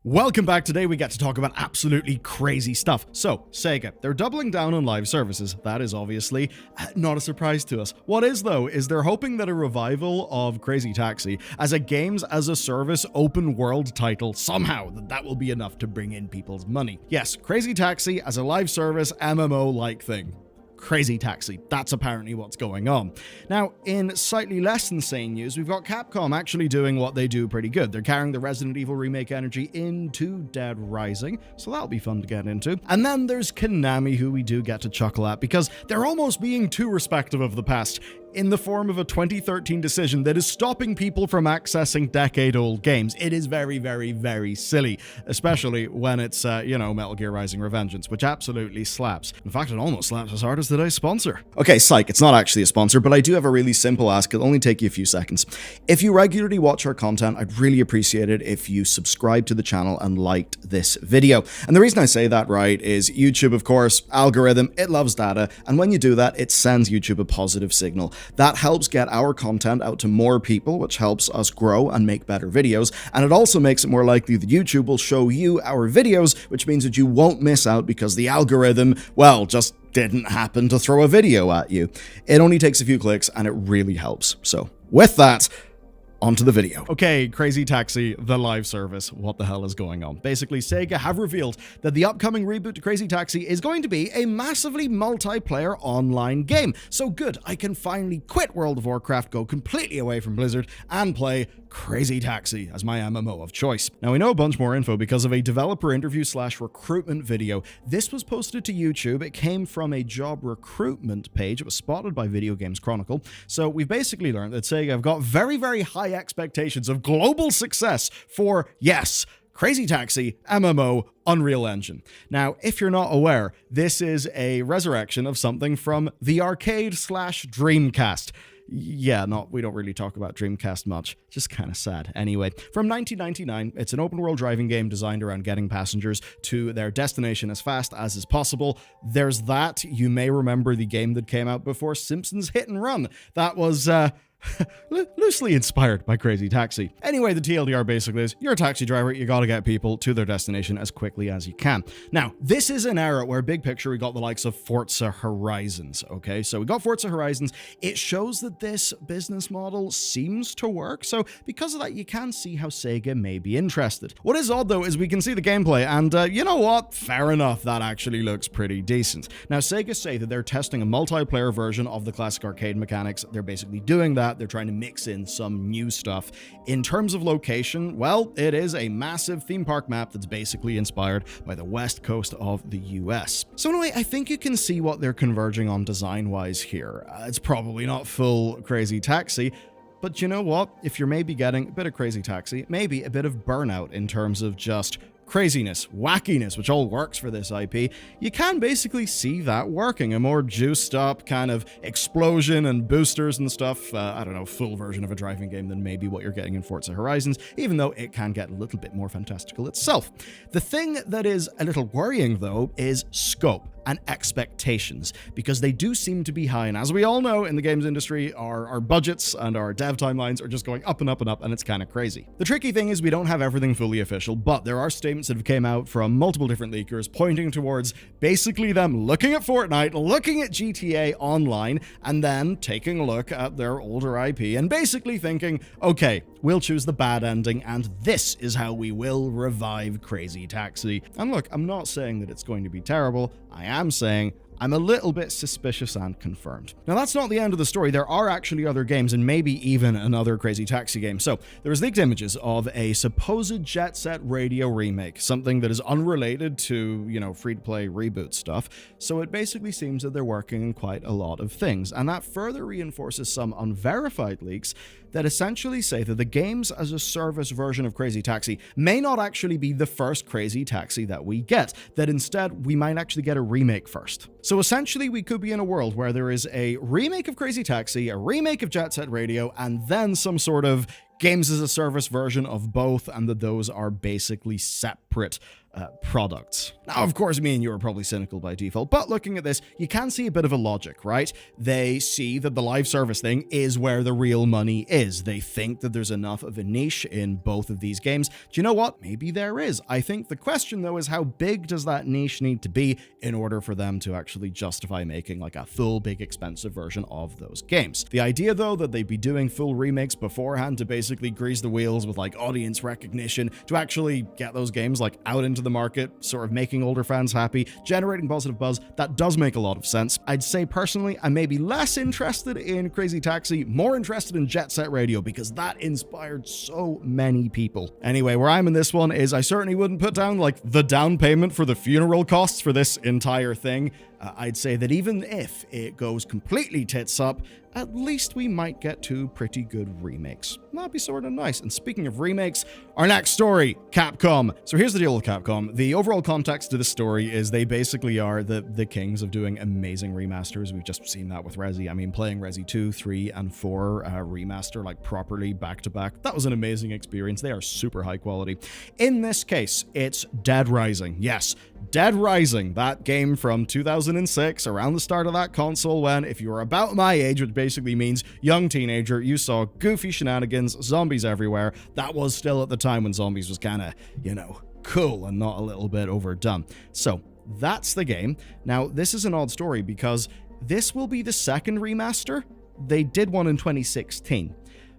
Welcome back. Today we get to talk about absolutely crazy stuff. So, Sega, they're doubling down on live services. That is obviously not a surprise to us. What is, though, is they're hoping that a revival of Crazy Taxi as a games-as-a-service open-world title, somehow that will be enough to bring in people's money. Yes, Crazy Taxi as a live service MMO-like thing. Crazy Taxi. That's apparently what's going on. Now, in slightly less insane news, we've got Capcom actually doing what they do pretty good. They're carrying the Resident Evil remake energy into Dead Rising, so that'll be fun to get into. And then there's Konami, who we do get to chuckle at, because they're almost being too respective of the past, in the form of a 2013 decision that is stopping people from accessing decade-old games. It is very, very, very silly, especially when it's, Metal Gear Rising: Revengeance, which absolutely slaps. In fact, it almost slaps as hard as today's sponsor. Okay, psych, it's not actually a sponsor, but I do have a really simple ask. It'll only take you a few seconds. If you regularly watch our content, I'd really appreciate it if you subscribe to the channel and liked this video. And the reason I say that, right, is YouTube, of course, algorithm, it loves data, and when you do that, it sends YouTube a positive signal. That helps get our content out to more people, which helps us grow and make better videos, and it also makes it more likely that YouTube will show you our videos, which means that you won't miss out because the algorithm, well, just didn't happen to throw a video at you. It only takes a few clicks, and it really helps. So, with that, onto the video. Okay, Crazy Taxi, the live service. What the hell is going on? Basically, Sega have revealed that the upcoming reboot to Crazy Taxi is going to be a massively multiplayer online game. So good, I can finally quit World of Warcraft, go completely away from Blizzard, and play Crazy Taxi as my MMO of choice. Now, we know a bunch more info because of a developer interview / recruitment video. This was posted to YouTube. It came from a job recruitment page. It was spotted by Video Games Chronicle. So we've basically learned that Sega have got very, very high expectations of global success for, yes, Crazy Taxi, MMO, Unreal Engine. Now, if you're not aware, this is a resurrection of something from the arcade / Dreamcast. Yeah, we don't really talk about Dreamcast much. Just kind of sad. Anyway, from 1999, it's an open-world driving game designed around getting passengers to their destination as fast as is possible. There's that. You may remember the game that came out before Simpsons Hit and Run. That was, loosely inspired by Crazy Taxi. Anyway, the TLDR basically is, you're a taxi driver, you gotta get people to their destination as quickly as you can. Now, this is an era where, big picture, we got the likes of Forza Horizons, okay? So we got Forza Horizons. It shows that this business model seems to work, so because of that, you can see how Sega may be interested. What is odd, though, is we can see the gameplay, and you know what? Fair enough, that actually looks pretty decent. Now, Sega say that they're testing a multiplayer version of the classic arcade mechanics. They're basically doing that. They're trying to mix in some new stuff. In terms of location, well, it is a massive theme park map that's basically inspired by the west coast of the US. So anyway, I think you can see what they're converging on design-wise here. It's probably not full Crazy Taxi, but you know what? If you're maybe getting a bit of Crazy Taxi, maybe a bit of Burnout in terms of just craziness, wackiness, which all works for this IP, you can basically see that working. A more juiced up kind of explosion and boosters and stuff, I don't know, full version of a driving game than maybe what you're getting in Forza Horizons, even though it can get a little bit more fantastical itself. The thing that is a little worrying, though, is scope and expectations, because they do seem to be high, and as we all know in the games industry, our budgets and our dev timelines are just going up and up and up, and it's kind of crazy. The tricky thing is we don't have everything fully official, but there are statements that have came out from multiple different leakers pointing towards basically them looking at Fortnite, looking at GTA Online, and then taking a look at their older IP and basically thinking, okay, we'll choose the bad ending, and this is how we will revive Crazy Taxi. And look, I'm not saying that it's going to be terrible. I am saying I'm a little bit suspicious and confirmed. Now, that's not the end of the story. There are actually other games, and maybe even another Crazy Taxi game. So, there was leaked images of a supposed Jet Set Radio remake, something that is unrelated to, free-to-play reboot stuff. So, it basically seems that they're working on quite a lot of things, and that further reinforces some unverified leaks that essentially say that the games-as-a-service version of Crazy Taxi may not actually be the first Crazy Taxi that we get, that instead we might actually get a remake first. So essentially, we could be in a world where there is a remake of Crazy Taxi, a remake of Jet Set Radio, and then some sort of games-as-a-service version of both, and that those are basically separate products. Now, of course, me and you are probably cynical by default, but looking at this, you can see a bit of a logic, right? They see that the live service thing is where the real money is. They think that there's enough of a niche in both of these games. Do you know what? Maybe there is. I think the question, though, is how big does that niche need to be in order for them to actually justify making like a full, big, expensive version of those games? The idea, though, that they'd be doing full remakes beforehand to basically grease the wheels with like audience recognition, to actually get those games like out into the market, sort of making older fans happy, generating positive buzz, that does make a lot of sense. I'd say personally, I'm maybe less interested in Crazy Taxi, more interested in Jet Set Radio, because that inspired so many people. Anyway, where I'm in this one is I certainly wouldn't put down like the down payment for the funeral costs for this entire thing. I'd say that even if it goes completely tits up, at least we might get two pretty good remakes. That'd be sort of nice. And speaking of remakes, our next story, Capcom. So here's the deal with Capcom. The overall context to the story is they basically are the kings of doing amazing remasters. We've just seen that with Resi. I mean, playing Resi 2, 3, and 4 remaster like properly back to back. That was an amazing experience. They are super high quality. In this case, it's Dead Rising. Yes, Dead Rising, that game from 2006, around the start of that console when, if you were about my age, which basically means young teenager, you saw goofy shenanigans, zombies everywhere. That was still at the time when zombies was kind of, you know, cool and not a little bit overdone. So that's the game. Now, this is an odd story because this will be the second remaster. They did one in 2016.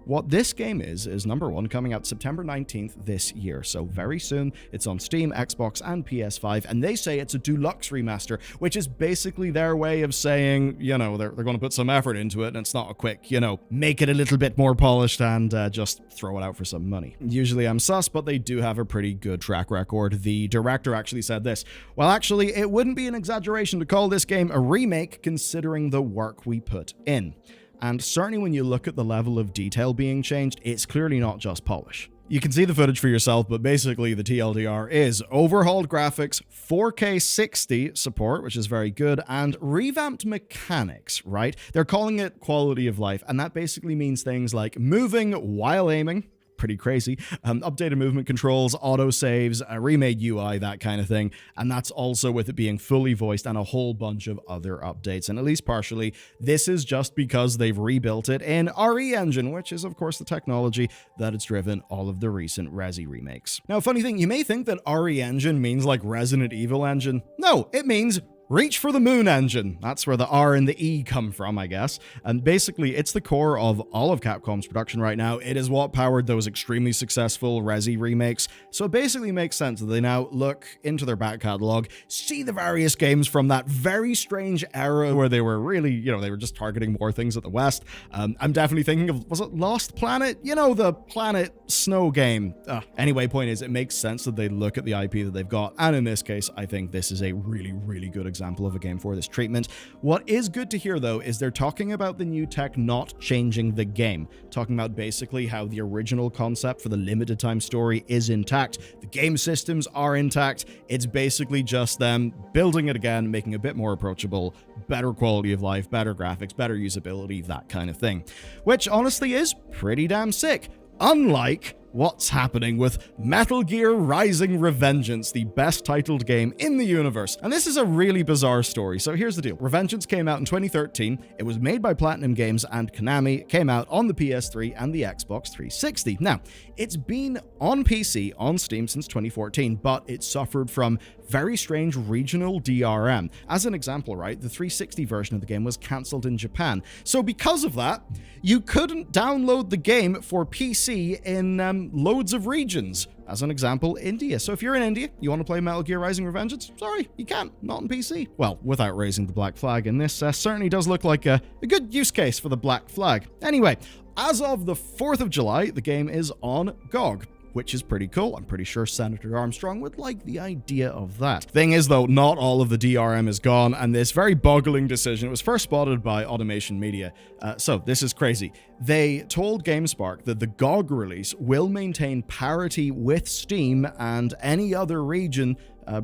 What this game is number one, coming out September 19th this year, so very soon. It's on Steam, Xbox, and PS5, and they say it's a deluxe remaster, which is basically their way of saying, you know, they're going to put some effort into it, and it's not a quick, you know, make it a little bit more polished and just throw it out for some money. Usually I'm sus, but they do have a pretty good track record. The director actually said this: well, actually, it wouldn't be an exaggeration to call this game a remake considering the work we put in. And certainly when you look at the level of detail being changed, it's clearly not just polish. You can see the footage for yourself, but basically the TLDR is overhauled graphics, 4K 60 support, which is very good, and revamped mechanics, right? They're calling it quality of life, and that basically means things like moving while aiming, pretty crazy, updated movement controls, autosaves, a remade UI, that kind of thing. And that's also with it being fully voiced and a whole bunch of other updates. And at least partially, this is just because they've rebuilt it in RE-Engine, which is of course the technology that has driven all of the recent Resi remakes. Now, funny thing, you may think that RE-Engine means like Resident Evil Engine. No, it means Reach for the Moon Engine. That's where the R and the E come from, I guess. And basically, it's the core of all of Capcom's production right now. It is what powered those extremely successful Resi remakes. So it basically makes sense that they now look into their back catalog, see the various games from that very strange era where they were really, you know, they were just targeting more things at the West. I'm definitely thinking of, was it Lost Planet? You know, the Planet Snow game. Anyway, point is, it makes sense that they look at the IP that they've got. And in this case, I think this is a really, really good example of a game for this treatment. What is good to hear, though, is they're talking about the new tech not changing the game, talking about basically how the original concept for the limited time story is intact. The game systems are intact. It's basically just them building it again, making it a bit more approachable, better quality of life, better graphics, better usability, that kind of thing, which honestly is pretty damn sick. Unlike what's happening with Metal Gear Rising: Revengeance, the best titled game in the universe. And this is a really bizarre story. So here's the deal. Revengeance came out in 2013. It was made by Platinum Games and Konami. It came out on the PS3 and the Xbox 360. Now, it's been on PC, on Steam since 2014, but it suffered from very strange regional DRM. As an example, right, the 360 version of the game was cancelled in Japan. So because of that, you couldn't download the game for PC in loads of regions. As an example, India. So if you're in India, you want to play Metal Gear Rising: Revengeance? Sorry, you can't. Not on PC. Well, without raising the black flag, and this certainly does look like a good use case for the black flag. Anyway, as of the 4th of July, the game is on GOG, which is pretty cool. I'm pretty sure Senator Armstrong would like the idea of that. Thing is, though, not all of the DRM is gone, and this very boggling decision, it was first spotted by Automation Media. So this is crazy. They told GameSpark that the GOG release will maintain parity with Steam and any other region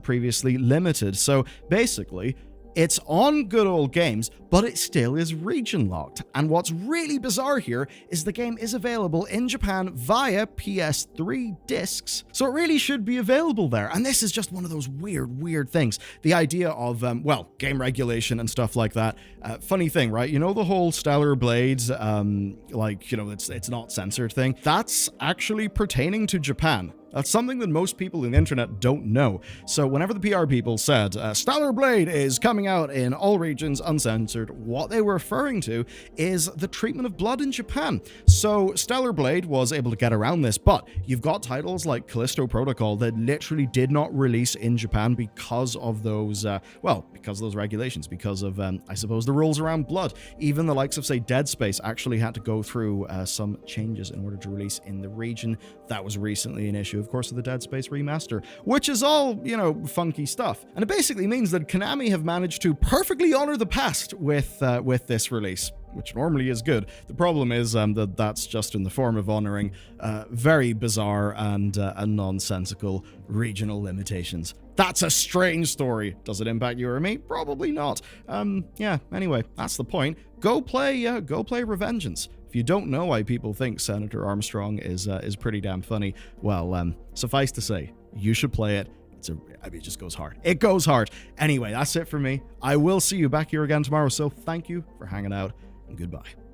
previously limited. So basically, It's on Good Old Games, but it still is region locked. And what's really bizarre here is the game is available in Japan via PS3 discs, so it really should be available there. And this is just one of those weird things. The idea of, well, game regulation and stuff like that. Funny thing, right? You know the whole Stellar Blades, like, you know, it's not censored thing? That's actually pertaining to Japan. That's something that most people in the internet don't know. So whenever the PR people said, Stellar Blade is coming out in all regions uncensored, what they were referring to is the treatment of blood in Japan. So Stellar Blade was able to get around this, but you've got titles like Callisto Protocol that literally did not release in Japan because of those, because of those regulations, because of, I suppose, the rules around blood. Even the likes of, say, Dead Space actually had to go through some changes in order to release in the region. That was recently an issue, of course, of the Dead Space remaster, which is all, you know, funky stuff. And it basically means that Konami have managed to perfectly honor the past with this release, which normally is good. The problem is that that's just in the form of honoring very bizarre and nonsensical regional limitations. That's a strange story. Does it impact you or me? Probably not. Yeah, anyway, that's the point. Go play Revengeance. If you don't know why people think Senator Armstrong is pretty damn funny, well, suffice to say, you should play it. It just goes hard. It goes hard. Anyway, that's it for me. I will see you back here again tomorrow, so thank you for hanging out, and goodbye.